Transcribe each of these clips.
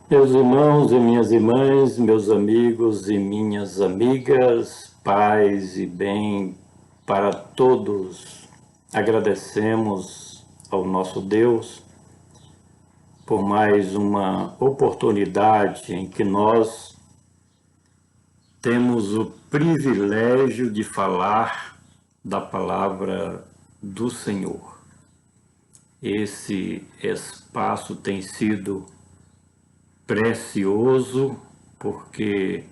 Meus irmãos e minhas irmãs, meus amigos e minhas amigas, paz e bem para todos. Agradecemos ao nosso Deus por mais uma oportunidade em que nós temos o privilégio de falar da palavra do Senhor. Esse espaço tem sido precioso, porque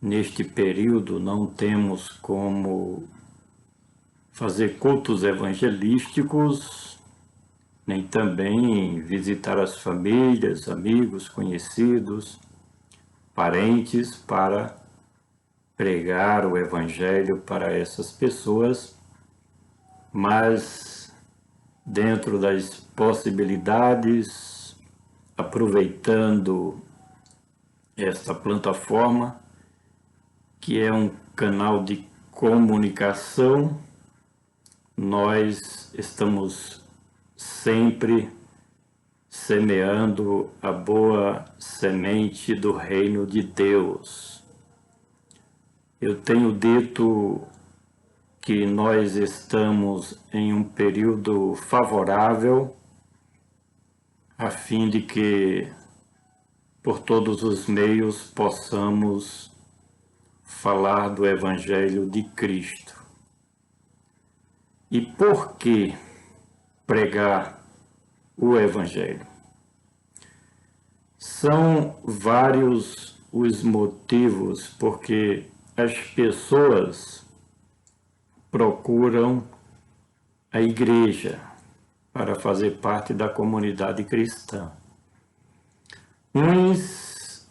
neste período não temos como fazer cultos evangelísticos, nem também visitar as famílias, amigos, conhecidos, parentes, para pregar o evangelho para essas pessoas, mas dentro das possibilidades, aproveitando esta plataforma, que é um canal de comunicação, nós estamos sempre semeando a boa semente do reino de Deus. Eu tenho dito que nós estamos em um período favorável, a fim de que por todos os meios possamos falar do Evangelho de Cristo. E por que pregar o Evangelho? São vários os motivos porque as pessoas procuram a igreja para fazer parte da comunidade cristã. Uns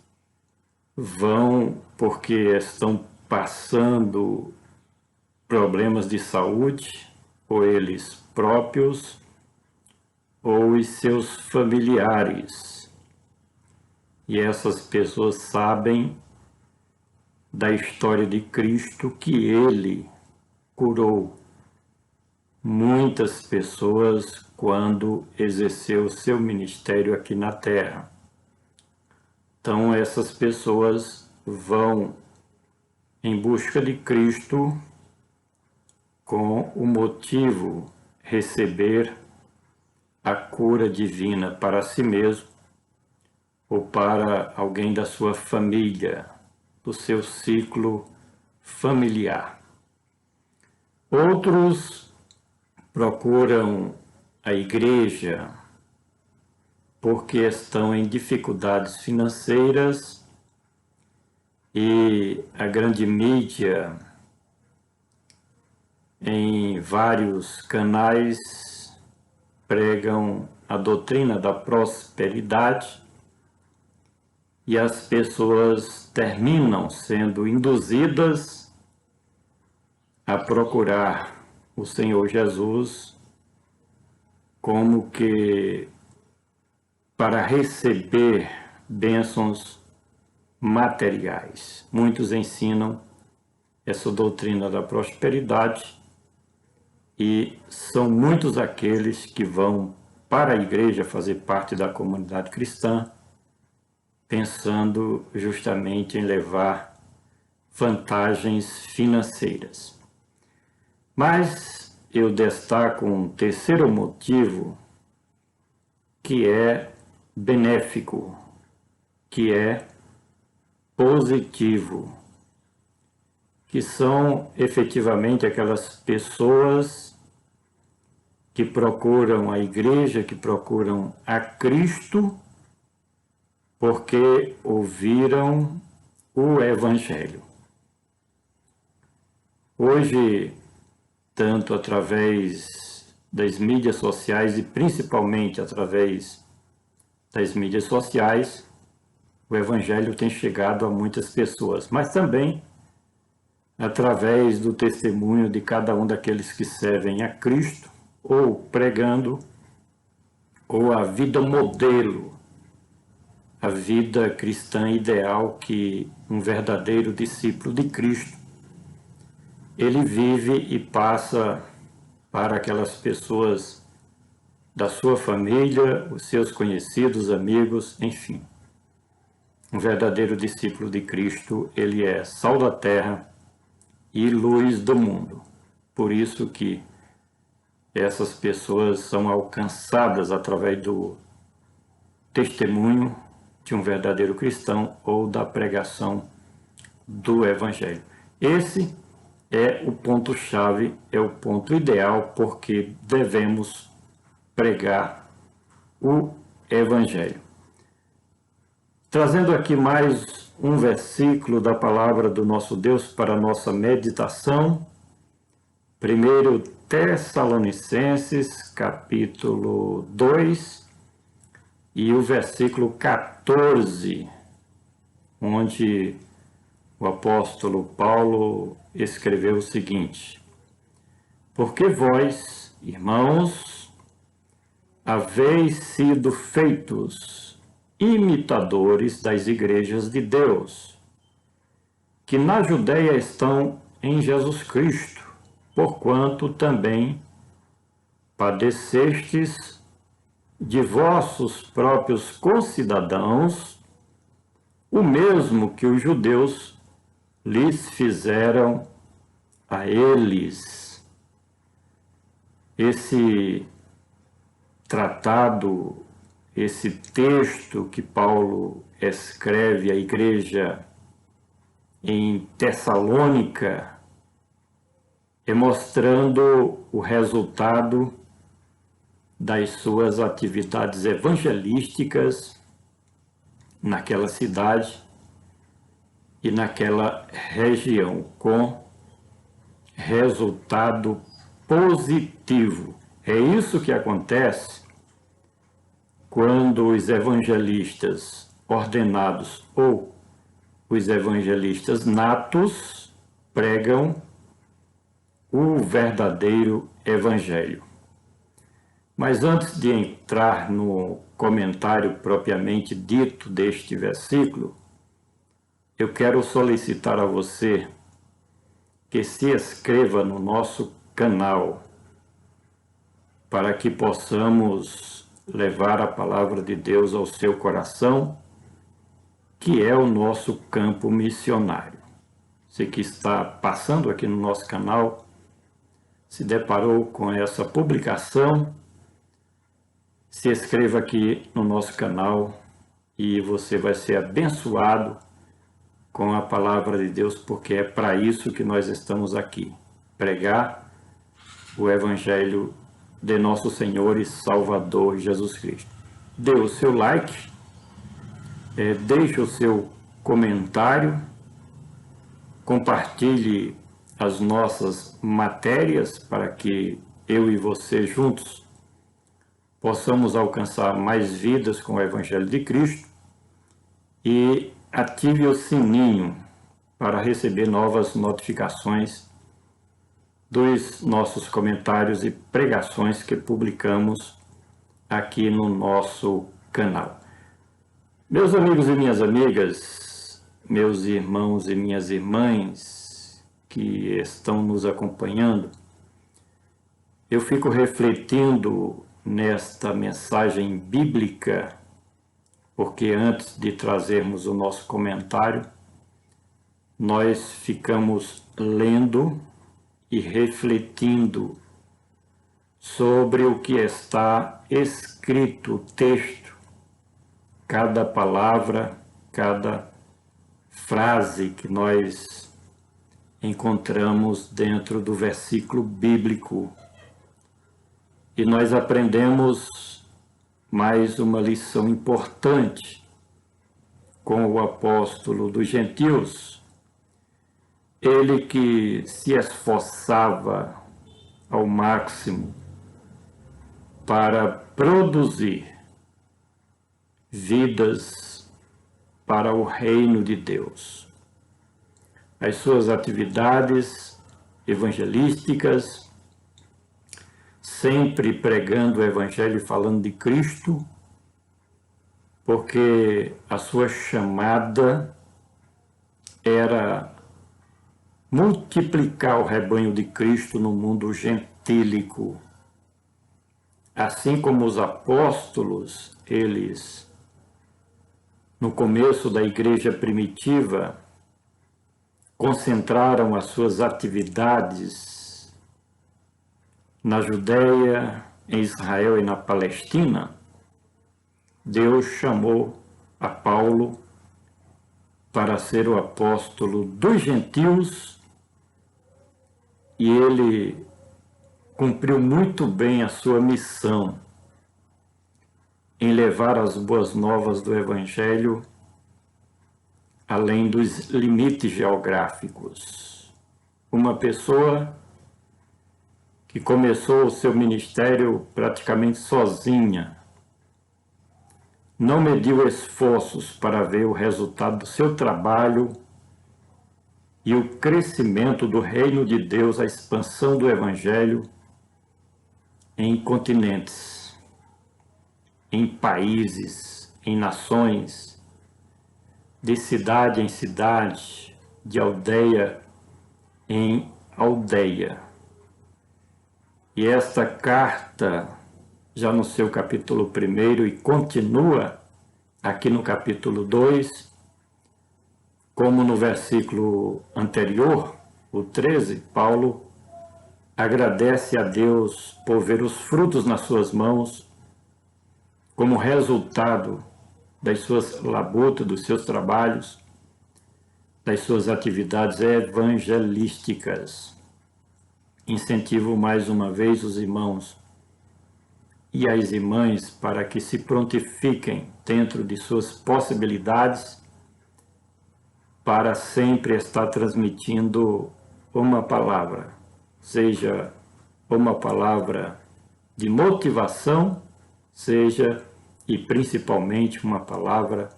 vão porque estão passando problemas de saúde, ou eles próprios, ou os seus familiares. E essas pessoas sabem da história de Cristo, que ele curou muitas pessoas quando exerceu seu ministério aqui na terra. Então essas pessoas vão em busca de Cristo com o motivo receber a cura divina para si mesmo ou para alguém da sua família, do seu ciclo familiar. Outros procuram a igreja porque estão em dificuldades financeiras e a grande mídia, em vários canais, pregam a doutrina da prosperidade e as pessoas terminam sendo induzidas a procurar o Senhor Jesus como que para receber bênçãos materiais. Muitos ensinam essa doutrina da prosperidade e são muitos aqueles que vão para a igreja fazer parte da comunidade cristã, pensando justamente em levar vantagens financeiras. Mas eu destaco um terceiro motivo que é benéfico, que é positivo, que são efetivamente aquelas pessoas que procuram a igreja, que procuram a Cristo, porque ouviram o Evangelho. Hoje, tanto através das mídias sociais e principalmente através das mídias sociais, o Evangelho tem chegado a muitas pessoas, mas também através do testemunho de cada um daqueles que servem a Cristo, ou pregando, ou a vida modelo, a vida cristã ideal que um verdadeiro discípulo de Cristo, ele vive e passa para aquelas pessoas da sua família, os seus conhecidos, amigos, enfim. Um verdadeiro discípulo de Cristo, ele é sal da terra e luz do mundo. Por isso que essas pessoas são alcançadas através do testemunho de um verdadeiro cristão ou da pregação do Evangelho. Esse é o ponto-chave, é o ponto ideal, porque devemos pregar o Evangelho. Trazendo aqui mais um versículo da palavra do nosso Deus para a nossa meditação. 1 Tessalonicenses, capítulo 2, e o versículo 14, onde o apóstolo Paulo escreveu o seguinte: porque vós, irmãos, haveis sido feitos imitadores das igrejas de Deus, que na Judeia estão em Jesus Cristo, porquanto também padecestes de vossos próprios concidadãos o mesmo que os judeus lhes fizeram a eles. Esse tratado, esse texto que Paulo escreve à igreja em Tessalônica, é mostrando o resultado das suas atividades evangelísticas naquela cidade e naquela região, com resultado positivo. É isso que acontece quando os evangelistas ordenados ou os evangelistas natos pregam o verdadeiro evangelho. Mas antes de entrar no comentário propriamente dito deste versículo, eu quero solicitar a você que se inscreva no nosso canal para que possamos levar a palavra de Deus ao seu coração, que é o nosso campo missionário. Você que está passando aqui no nosso canal, se deparou com essa publicação, se inscreva aqui no nosso canal e você vai ser abençoado com a palavra de Deus, porque é para isso que nós estamos aqui, pregar o Evangelho de nosso Senhor e Salvador Jesus Cristo. Dê o seu like, deixe o seu comentário, compartilhe as nossas matérias para que eu e você juntos possamos alcançar mais vidas com o Evangelho de Cristo, e ative o sininho para receber novas notificações dos nossos comentários e pregações que publicamos aqui no nosso canal. Meus amigos e minhas amigas, meus irmãos e minhas irmãs que estão nos acompanhando, eu fico refletindo nesta mensagem bíblica, porque antes de trazermos o nosso comentário, nós ficamos lendo e refletindo sobre o que está escrito, o texto, cada palavra, cada frase que nós encontramos dentro do versículo bíblico. E nós aprendemos mais uma lição importante com o apóstolo dos gentios, ele que se esforçava ao máximo para produzir vidas para o reino de Deus. As suas atividades evangelísticas, sempre pregando o Evangelho e falando de Cristo, porque a sua chamada era multiplicar o rebanho de Cristo no mundo gentílico. Assim como os apóstolos, eles no começo da igreja primitiva, concentraram as suas atividades na Judéia, em Israel e na Palestina, Deus chamou a Paulo para ser o apóstolo dos gentios e ele cumpriu muito bem a sua missão em levar as boas novas do Evangelho além dos limites geográficos. Uma pessoa que começou o seu ministério praticamente sozinha, não mediu esforços para ver o resultado do seu trabalho e o crescimento do reino de Deus, a expansão do Evangelho em continentes, em países, em nações, de cidade em cidade, de aldeia em aldeia. E esta carta, já no seu capítulo 1 e continua aqui no capítulo 2, como no versículo anterior, o 13, Paulo agradece a Deus por ver os frutos nas suas mãos como resultado das suas labutas, dos seus trabalhos, das suas atividades evangelísticas. Incentivo mais uma vez os irmãos e as irmãs para que se prontifiquem dentro de suas possibilidades para sempre estar transmitindo uma palavra, seja uma palavra de motivação, seja e principalmente uma palavra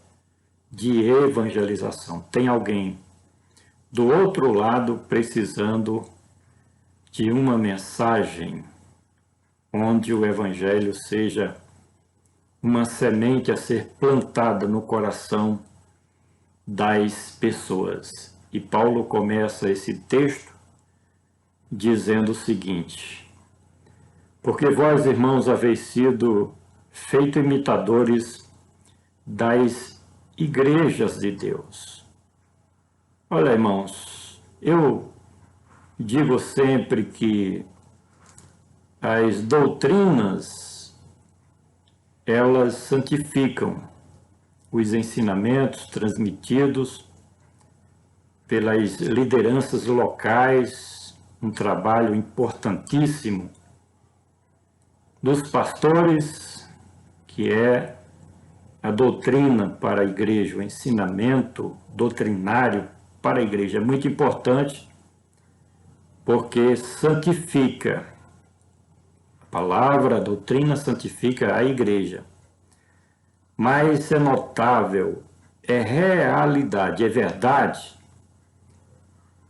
de evangelização. Tem alguém do outro lado precisando de uma mensagem onde o Evangelho seja uma semente a ser plantada no coração das pessoas. E Paulo começa esse texto dizendo o seguinte: porque vós, irmãos, haveis sido feitos imitadores das igrejas de Deus. Olha, irmãos, eu digo sempre que as doutrinas, elas santificam os ensinamentos transmitidos pelas lideranças locais, um trabalho importantíssimo dos pastores, que é a doutrina para a igreja, o ensinamento doutrinário para a igreja. É muito importante porque santifica. A palavra, a doutrina santifica a igreja. Mas é notável, é realidade, é verdade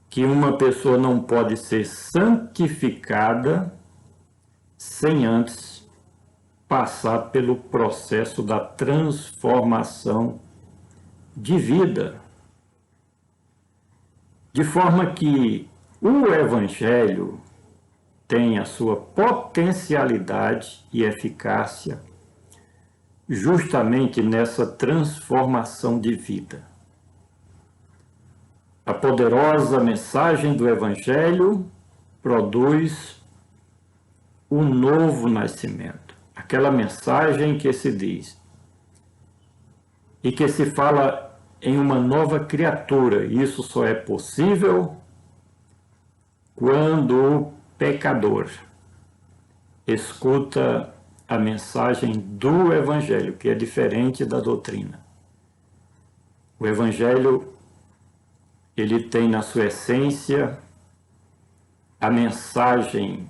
que uma pessoa não pode ser santificada sem antes passar pelo processo da transformação de vida. De forma que o Evangelho tem a sua potencialidade e eficácia justamente nessa transformação de vida. A poderosa mensagem do Evangelho produz um novo nascimento. Aquela mensagem que se diz e que se fala em uma nova criatura. Isso só é possível quando o pecador escuta a mensagem do Evangelho, que é diferente da doutrina. O Evangelho, ele tem na sua essência a mensagem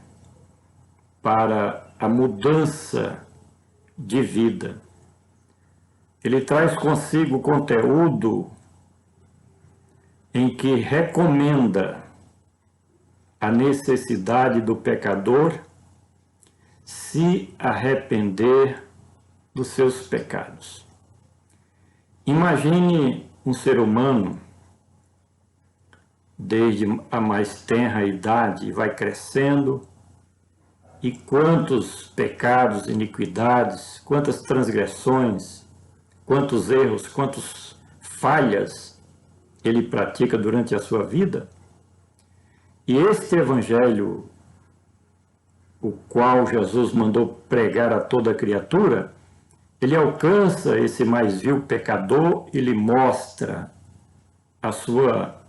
para a mudança de vida. Ele traz consigo conteúdo em que recomenda a necessidade do pecador se arrepender dos seus pecados. Imagine um ser humano, desde a mais tenra idade, vai crescendo, e quantos pecados, iniquidades, quantas transgressões quantos erros, quantas falhas ele pratica durante a sua vida. E este evangelho, o qual Jesus mandou pregar a toda criatura, ele alcança esse mais vil pecador e lhe mostra a sua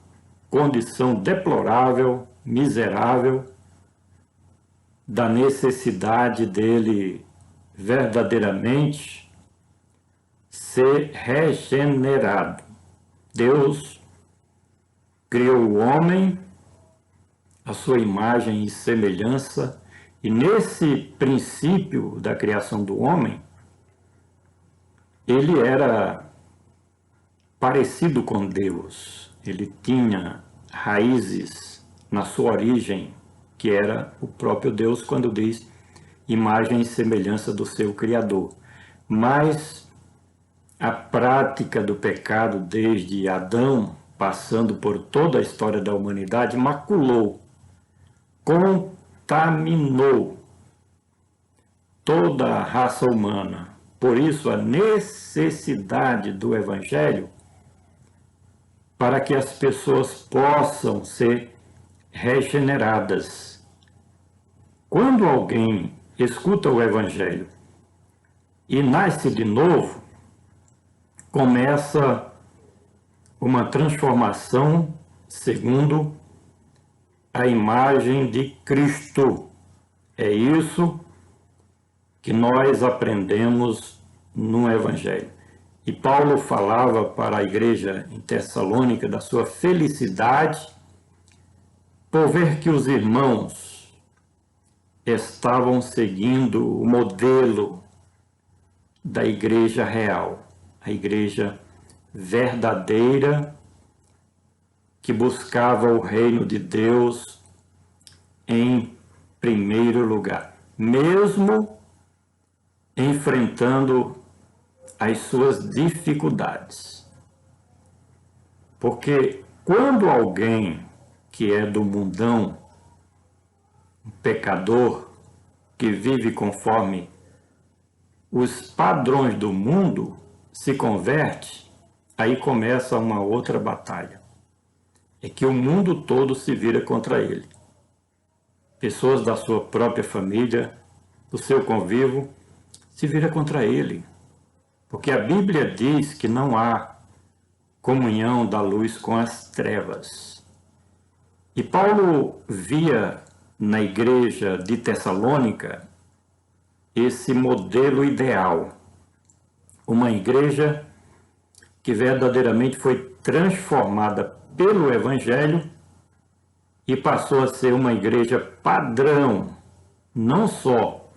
condição deplorável, miserável, da necessidade dele verdadeiramente ser regenerado. Deus criou o homem à sua imagem e semelhança, e nesse princípio da criação do homem, ele era parecido com Deus, ele tinha raízes na sua origem, que era o próprio Deus, quando diz imagem e semelhança do seu Criador. Mas a prática do pecado desde Adão, passando por toda a história da humanidade, maculou, contaminou toda a raça humana. Por isso, a necessidade do Evangelho para que as pessoas possam ser regeneradas. Quando alguém escuta o Evangelho e nasce de novo, começa uma transformação segundo a imagem de Cristo. É isso que nós aprendemos no Evangelho. E Paulo falava para a igreja em Tessalônica da sua felicidade por ver que os irmãos estavam seguindo o modelo da igreja real, a igreja verdadeira que buscava o reino de Deus em primeiro lugar, mesmo enfrentando as suas dificuldades. Porque quando alguém que é do mundão, um pecador, que vive conforme os padrões do mundo, se converte, aí começa uma outra batalha. É que o mundo todo se vira contra ele. Pessoas da sua própria família, do seu convívio, se vira contra ele. Porque a Bíblia diz que não há comunhão da luz com as trevas. E Paulo via na igreja de Tessalônica esse modelo ideal. Uma igreja que verdadeiramente foi transformada pelo Evangelho e passou a ser uma igreja padrão, não só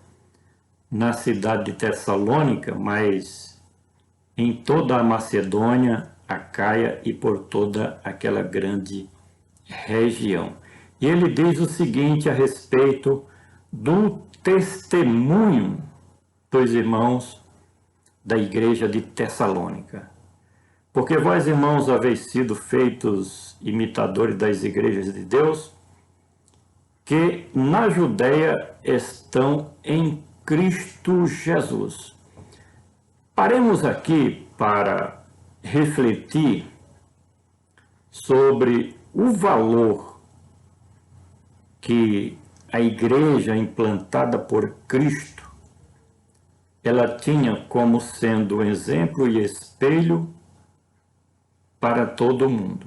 na cidade de Tessalônica, mas em toda a Macedônia, Acaia e por toda aquela grande região. E ele diz o seguinte a respeito do testemunho dos irmãos da igreja de Tessalônica. Porque vós, irmãos, haveis sido feitos imitadores das igrejas de Deus, que na Judéia estão em Cristo Jesus. Paremos aqui para refletir sobre o valor que a igreja implantada por Cristo, ela tinha como sendo exemplo e espelho para todo mundo.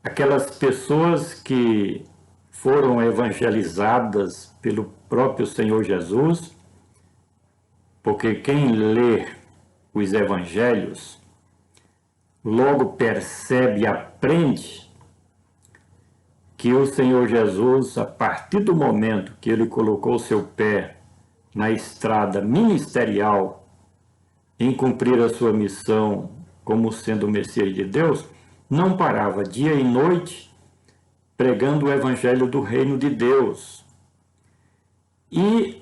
Aquelas pessoas que foram evangelizadas pelo próprio Senhor Jesus, porque quem lê os evangelhos logo percebe e aprende que o Senhor Jesus, a partir do momento que ele colocou seu pé na estrada ministerial em cumprir a sua missão como sendo o Messias de Deus, não parava dia e noite pregando o evangelho do reino de Deus. E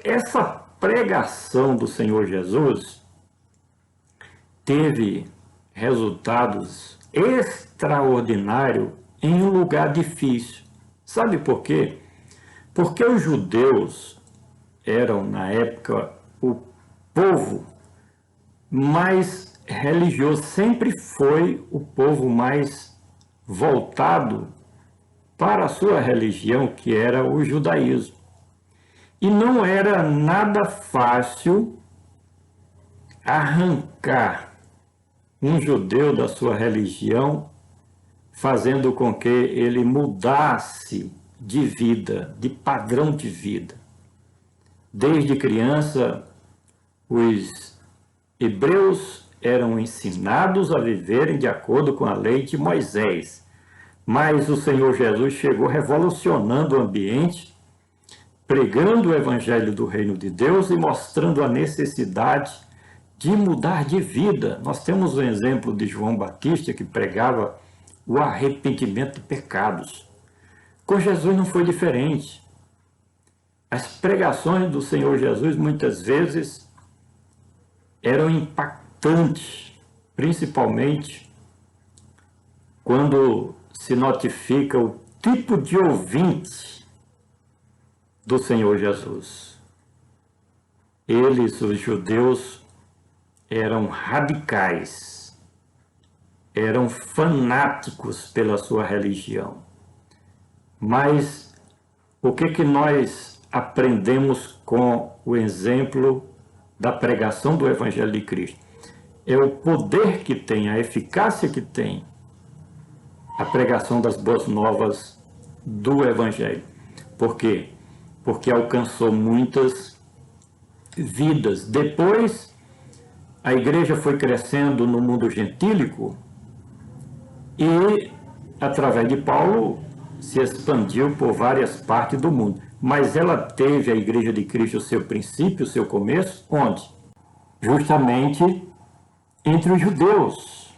essa pregação do Senhor Jesus teve resultados extraordinários em um lugar difícil. Sabe por quê? Porque os judeus eram, na época, o povo mais religioso, sempre foi o povo mais voltado para a sua religião, que era o judaísmo. E não era nada fácil arrancar um judeu da sua religião, fazendo com que ele mudasse de vida, de padrão de vida. Desde criança, os hebreus eram ensinados a viverem de acordo com a lei de Moisés. Mas o Senhor Jesus chegou revolucionando o ambiente, pregando o evangelho do reino de Deus e mostrando a necessidade de mudar de vida. Nós temos o exemplo de João Batista, que pregava o arrependimento de pecados. Com Jesus não foi diferente. As pregações do Senhor Jesus muitas vezes eram impactantes, principalmente quando se notifica o tipo de ouvinte do Senhor Jesus. Eles, os judeus, eram radicais, eram fanáticos pela sua religião. Mas o que nós aprendemos com o exemplo da pregação do Evangelho de Cristo? É o poder que tem, a eficácia que tem a pregação das boas novas do Evangelho. Por quê? Porque alcançou muitas vidas. Depois, a igreja foi crescendo no mundo gentílico e, através de Paulo, se expandiu por várias partes do mundo. Mas ela teve, a Igreja de Cristo, o seu princípio, o seu começo, onde? Justamente entre os judeus,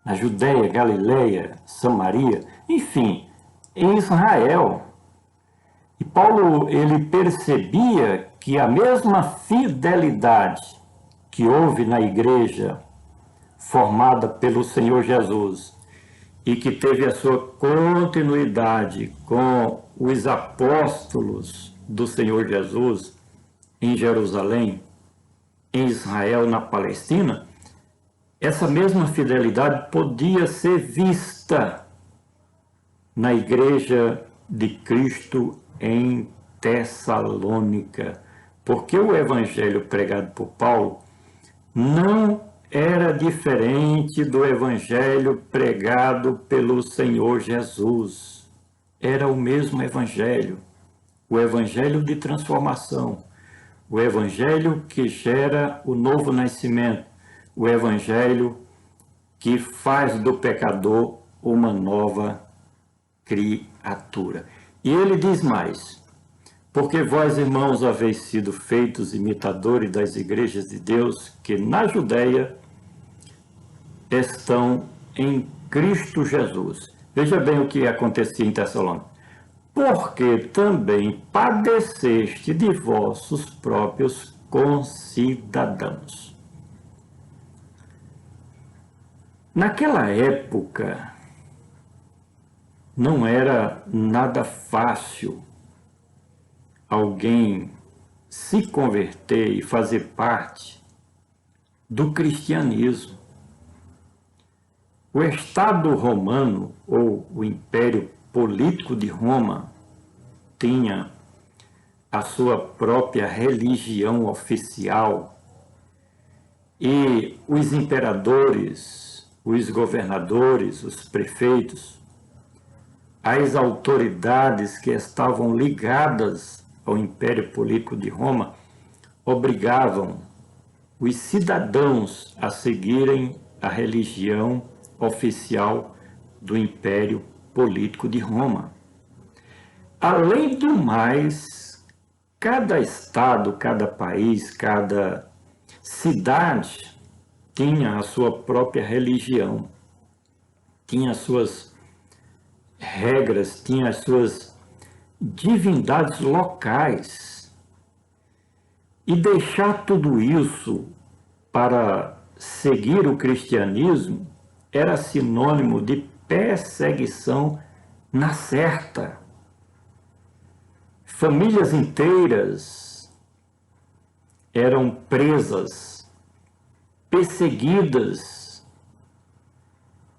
na Judéia, Galileia, Samaria, enfim, em Israel. E Paulo, ele percebia que a mesma fidelidade que houve na igreja formada pelo Senhor Jesus e que teve a sua continuidade com os apóstolos do Senhor Jesus em Jerusalém, em Israel, na Palestina, essa mesma fidelidade podia ser vista na igreja de Cristo em Tessalônica, porque o evangelho pregado por Paulo não era diferente do evangelho pregado pelo Senhor Jesus. Era o mesmo evangelho, o evangelho de transformação, o evangelho que gera o novo nascimento, o evangelho que faz do pecador uma nova criatura. E ele diz mais: porque vós, irmãos, haveis sido feitos imitadores das igrejas de Deus que na Judéia estão em Cristo Jesus. Veja bem o que acontecia em Tessalônica. Porque também padeceste de vossos próprios concidadãos. Naquela época, não era nada fácil alguém se converter e fazer parte do cristianismo. O Estado romano, ou o Império Político de Roma, tinha a sua própria religião oficial e os imperadores, os governadores, os prefeitos, as autoridades que estavam ligadas ao Império Político de Roma obrigavam os cidadãos a seguirem a religião oficial do Império Político de Roma. Além do mais, cada estado, cada país, cada cidade tinha a sua própria religião, tinha as suas regras, tinha as suas divindades locais. E deixar tudo isso para seguir o cristianismo era sinônimo de perseguição na certa. Famílias inteiras eram presas, perseguidas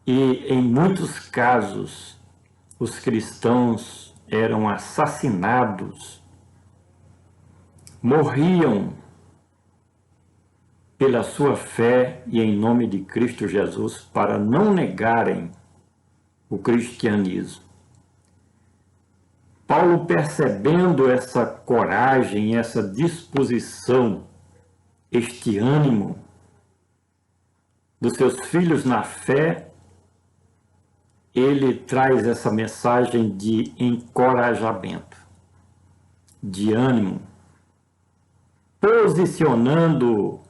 e, em muitos casos, os cristãos eram assassinados, morriam pela sua fé e em nome de Cristo Jesus para não negarem o cristianismo. Paulo, percebendo essa coragem, essa disposição, este ânimo dos seus filhos na fé, ele traz essa mensagem de encorajamento, de ânimo, posicionando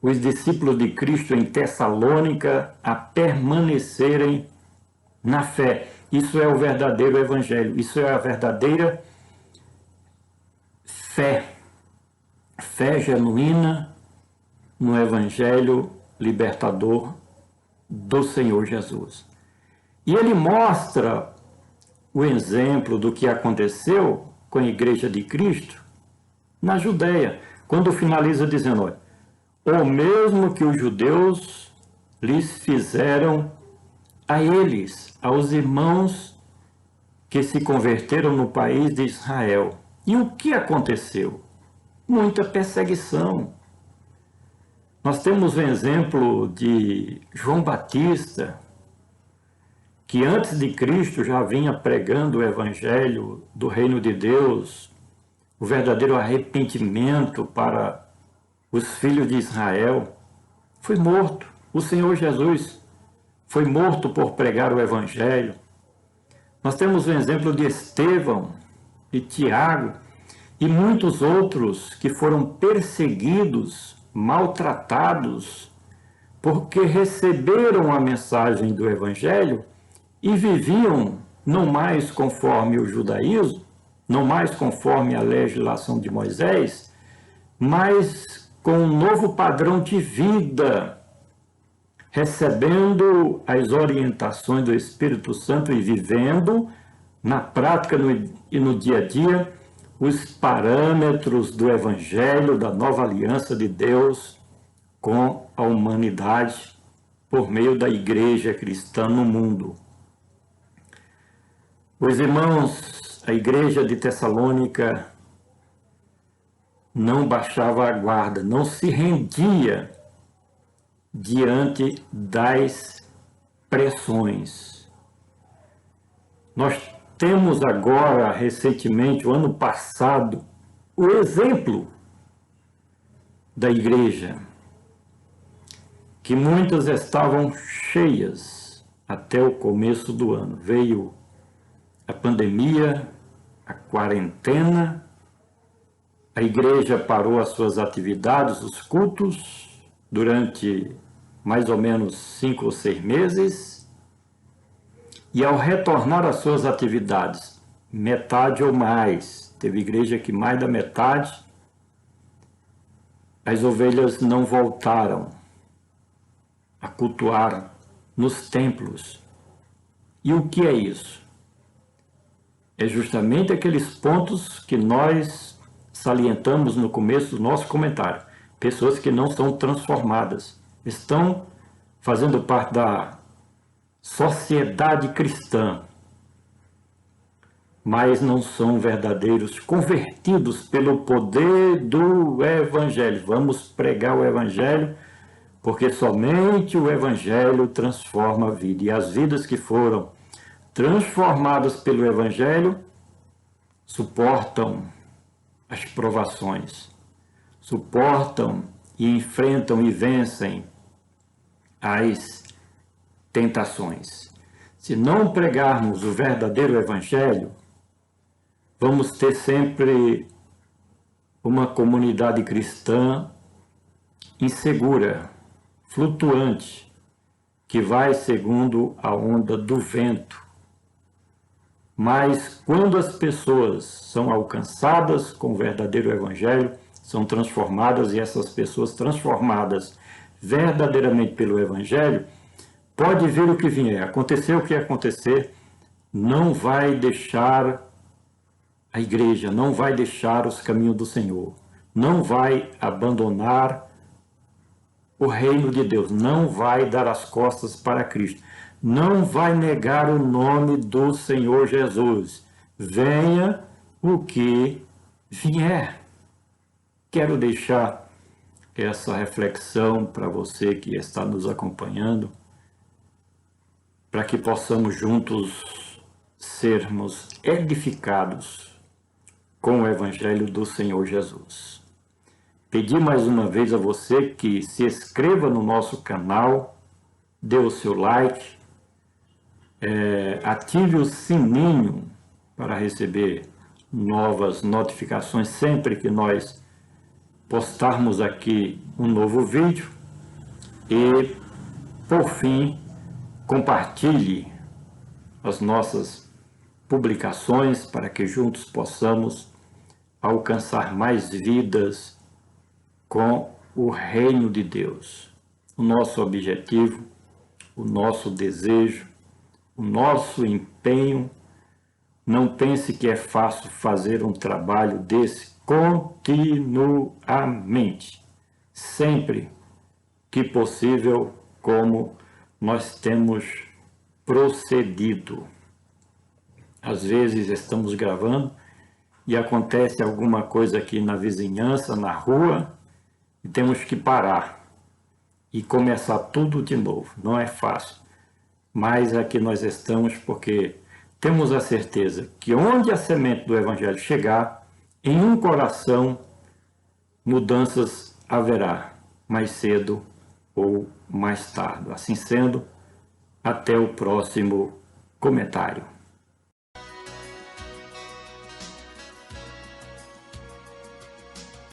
os discípulos de Cristo em Tessalônica a permanecerem na fé. Isso é o verdadeiro evangelho, isso é a verdadeira fé. Fé genuína no evangelho libertador do Senhor Jesus. E ele mostra o exemplo do que aconteceu com a Igreja de Cristo na Judéia, quando finaliza dizendo: olha, o mesmo que os judeus lhes fizeram a eles, aos irmãos que se converteram no país de Israel. E o que aconteceu? Muita perseguição. Nós temos um exemplo de João Batista, que antes de Cristo já vinha pregando o evangelho do reino de Deus, o verdadeiro arrependimento para os filhos de Israel. Foi morto. O Senhor Jesus foi morto por pregar o evangelho. Nós temos o exemplo de Estevão, de Tiago e muitos outros que foram perseguidos, maltratados, porque receberam a mensagem do evangelho e viviam não mais conforme o judaísmo, não mais conforme a legislação de Moisés, mas com um novo padrão de vida, recebendo as orientações do Espírito Santo e vivendo na prática e no dia a dia os parâmetros do Evangelho, da nova aliança de Deus com a humanidade por meio da igreja cristã no mundo. Os irmãos, a igreja de Tessalônica não baixava a guarda, não se rendia diante das pressões. Nós temos agora, recentemente, o ano passado, o exemplo da igreja, que muitas estavam cheias até o começo do ano. Veio a pandemia, a quarentena, a igreja parou as suas atividades, os cultos, durante mais ou menos 5 ou 6 meses, e ao retornar às suas atividades, metade ou mais, teve igreja que mais da metade, as ovelhas não voltaram a cultuar nos templos. E o que é isso? É justamente aqueles pontos que nós salientamos no começo do nosso comentário. Pessoas que não são transformadas, estão fazendo parte da sociedade cristã, mas não são verdadeiros convertidos pelo poder do Evangelho. Vamos pregar o Evangelho, porque somente o Evangelho transforma a vida. E as vidas que foram transformadas pelo Evangelho suportam as provações, suportam e enfrentam e vencem as tentações. Se não pregarmos o verdadeiro evangelho, vamos ter sempre uma comunidade cristã insegura, flutuante, que vai segundo a onda do vento. Mas quando as pessoas são alcançadas com o verdadeiro evangelho, são transformadas, e essas pessoas transformadas verdadeiramente pelo evangelho, pode vir o que vier, acontecer o que acontecer, não vai deixar a igreja, não vai deixar os caminhos do Senhor, não vai abandonar o reino de Deus, não vai dar as costas para Cristo, não vai negar o nome do Senhor Jesus. Venha o que vier. Quero deixar essa reflexão para você que está nos acompanhando, para que possamos juntos sermos edificados com o Evangelho do Senhor Jesus. Pedir mais uma vez a você que se inscreva no nosso canal, dê o seu like, ative o sininho para receber novas notificações sempre que nós postarmos aqui um novo vídeo. E, por fim, compartilhe as nossas publicações para que juntos possamos alcançar mais vidas com o reino de Deus. O nosso objetivo, o nosso desejo, o nosso empenho. Não pense que é fácil fazer um trabalho desse continuamente, sempre que possível, como nós temos procedido. Às vezes estamos gravando e acontece alguma coisa aqui na vizinhança, na rua, e temos que parar e começar tudo de novo. Não é fácil, mas aqui nós estamos porque temos a certeza que onde a semente do Evangelho chegar, em um coração, mudanças haverá, mais cedo ou mais tarde. Assim sendo, até o próximo comentário.